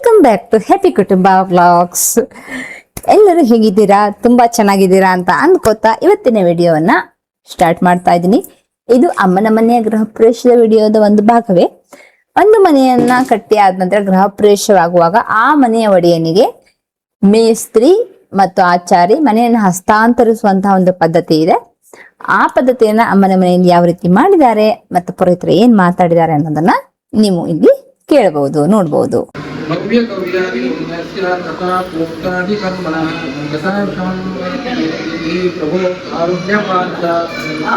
Welcome back to happy ಕುಟುಂಬ vlogs. ಎಲ್ಲರೂ ಹೇಗಿದ್ದೀರಾ? ತುಂಬಾ ಚೆನ್ನಾಗಿದ್ದೀರಾ ಅಂತ ಅಂದ್ಕೋತಾ ಇವತ್ತಿನ ವಿಡಿಯೋವನ್ನ ಸ್ಟಾರ್ಟ್ ಮಾಡ್ತಾ ಇದ್ದೀನಿ. ಇದು ಅಮ್ಮನ ಮನೆಯ ಗೃಹ ಪ್ರವೇಶದ ವಿಡಿಯೋದ ಒಂದು ಭಾಗವೇ. ಒಂದು ಮನೆಯನ್ನ ಕಟ್ಟಿ ಆದ ನಂತರ ಗೃಹ ಪ್ರವೇಶವಾಗುವಾಗ ಆ ಮನೆಯ ಒಡೆಯನಿಗೆ ಮೇಸ್ತ್ರಿ ಮತ್ತು ಆಚಾರಿ ಮನೆಯನ್ನು ಹಸ್ತಾಂತರಿಸುವಂತಹ ಒಂದು ಪದ್ಧತಿ ಇದೆ. ಆ ಪದ್ಧತಿಯನ್ನ ಅಮ್ಮನ ಮನೆಯಲ್ಲಿ ಯಾವ ರೀತಿ ಮಾಡಿದ್ದಾರೆ ಮತ್ತು ಪುರೋಹಿತರು ಏನ್ ಮಾತಾಡಿದ್ದಾರೆ ಅನ್ನೋದನ್ನ ನೀವು ಇಲ್ಲಿ ಕೇಳಬಹುದು, ನೋಡಬಹುದು. ಭವ್ಯ ಕವ್ಯಾದಿ ಪ್ರಭು ಆರೋಗ್ಯವಾದ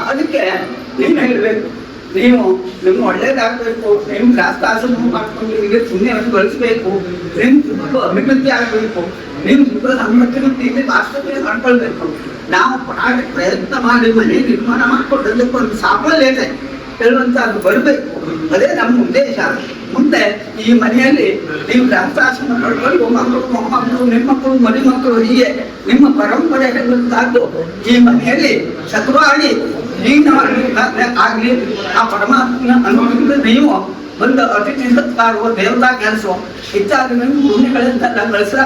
ಅದಕ್ಕೆ ನೀನು ಹೇಳಬೇಕು, ನೀವು ನಿಮ್ಗೆ ಒಳ್ಳೇದಾಗಬೇಕು, ನಿಮ್ಗೆ ಶಾಸ್ತ್ರಾಸನ ಮಾಡ್ಕೊಂಡು ನಿಮಗೆ ಪುಣ್ಯವನ್ನು ಗಳಿಸಬೇಕು, ನಿಮ್ ಸುಖ ಅಭಿವೃದ್ಧಿ ಆಗಬೇಕು, ನಿಮ್ ಸುಖ ಸಮೃದ್ಧಿ ವಾಸ್ತವ್ಯ ಮಾಡ್ಕೊಳ್ಬೇಕು. ನಾವು ಪ್ರಯತ್ನ ಮಾಡಿ ಮನೆ ನಿರ್ಮಾಣ ಮಾಡಿಕೊಡೋದಕ್ಕೆ ಒಂದು ಸಾಫಲ್ಯ ಇದೆ ಹೇಳುವಂತ ಅದು ಬರಬೇಕು. ಅದೇ ನಮ್ಮ ಉದ್ದೇಶ. ಮುಂದೆ ಈ ಮನೆಯಲ್ಲಿ ನೀವು ಶಾಸ್ತ್ರಾಸನ ಮಾಡ್ಕೊಂಡು ಮಕ್ಕಳು, ಮೊಮ್ಮಕ್ಕಳು, ನಿಮ್ಮಕ್ಕಳು, ಮರಿಮಕ್ಕಳು, ಹೀಗೆ ನಿಮ್ಮ ಪರಂಪರೆ ಹೇಳುವಂತಹದ್ದು ಈ ಮನೆಯಲ್ಲಿ ಶತ್ರುವಾಗಿ ಆಗ್ಲಿ ಆ ಪರಮಾತ್ಮನ ಅನುಭವದಿಂದ ನೀವು ಒಂದು ಅತಿಥಿ ಸತ್ಕಾರವೋ ದೇವತಾ ಕೆಲಸ ಇತ್ಯಾದಿ ಪುಣ್ಯಗಳಿಂದ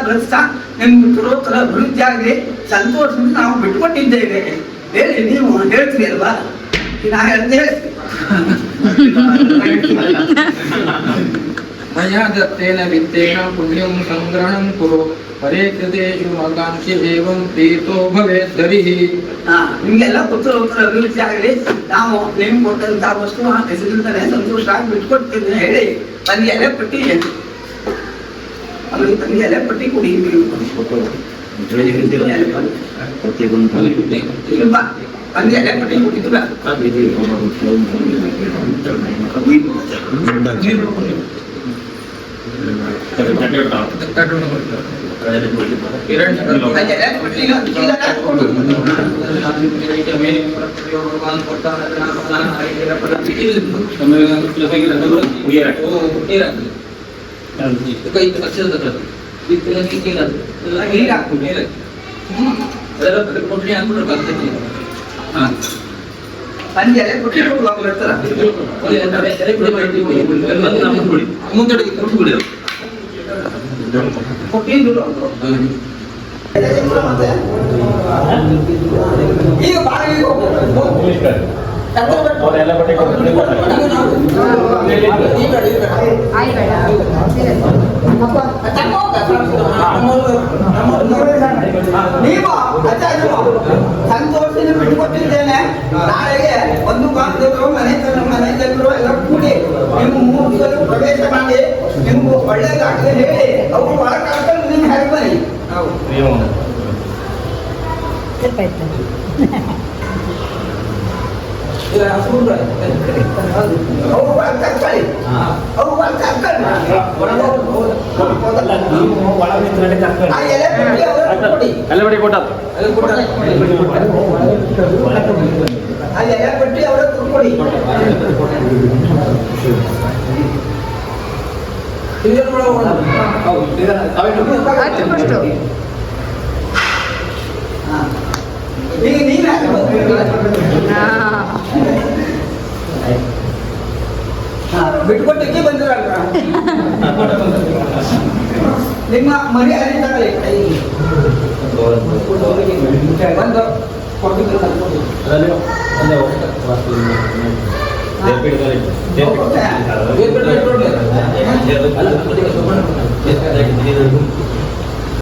ಗಳಿಸ್ತಾ ನಿಮ್ಗೆ ಪುರೋತ್ತರ ಅಭಿವೃದ್ಧಿ ಆಗಲಿ ಸಂತೋಷದಿಂದ ನಾವು ಬಿಟ್ಕೊಟ್ಟಿದ್ದೇವೆ ಹೇಳಿ ನೀವು ಹೇಳ್ತೀರಿ ಅಲ್ವಾ? ನಾ ಹೇಳ್ತೇವೆ ಮಯಾ ದತ್ತೇನ ವಿತ್ತೇನ ಪುಣ್ಯಂ ಸಂಗ್ರಹಣಂ ಕುರು ಪರೇ ಕೃತೇಷು ಆಕಾಂಕ್ಷಿ ಏವಂ ಪ್ರೀತೋ ಭವೇತ್ ದರಿಹಿ. ನಿಮ್ಗೆಲ್ಲ ಪುತ್ರ ಅಭಿವೃದ್ಧಿ ಆಗಲಿ, ನಾವು ನೀವು ಕೊಟ್ಟಂತಹ ವಸ್ತು ಆ ಹೆಸರಿಂದಲೇ ಸಂತೋಷ ಆಗಿ ಬಿಟ್ಕೊಡ್ತೀನಿ ಹೇಳಿ ಒಂದು ಎಲೆ ಪಟ್ಟಿ ಹೇಳಿ, ಅವ್ರಿಗೆ ತಂದು ಎಲೆ ಪಟ್ಟಿ ಕೊಡಿ. ಒಂದು ಎಲೆ ಪಟ್ಟಿ ಕೊಟ್ಟಿದ್ರ ಎಲೆ ಪಟ್ಟಿ ಕೊಡುವಾಗ ಬರ್ತಾರ ಈಗ ಬಾಗಿಲಿಗೆ ನೀವು ಸಂತೋಷದಿಂದ ಬಿಟ್ಟುಕೊಟ್ಟಿದ್ದೇನೆ. ನಾಳೆಗೆ ಒಂದು ಬಾಂಧವರು ಮನೆ ಜನರು ಎಲ್ಲ ಕೂಡಿ ನೀವು ಮುಹೂರ್ತದಲ್ಲಿ ಪ್ರವೇಶ ಮಾಡಿ ನಿಮ್ಗೆ ಒಳ್ಳೇದಾಗ್ತದೆ ಹೇಳಿ ಅವರು ಒಳಗಾಗ್ತಾರೆ. ನಿಮ್ಗೆ ಹೇಗೆ ಬನ್ನಿ ಪಟ್ಟಿ ಅವರ ಕೊಡಿ. ಈಗ ನೀನು ಬಿಟ್ಕೊಟ್ಟಿಗೆ ಬಂದಿರಲ್ಲ ನಿಮ್ಮ ಮನೆ ಅರಿತಾಗಲಿ ಬಂದು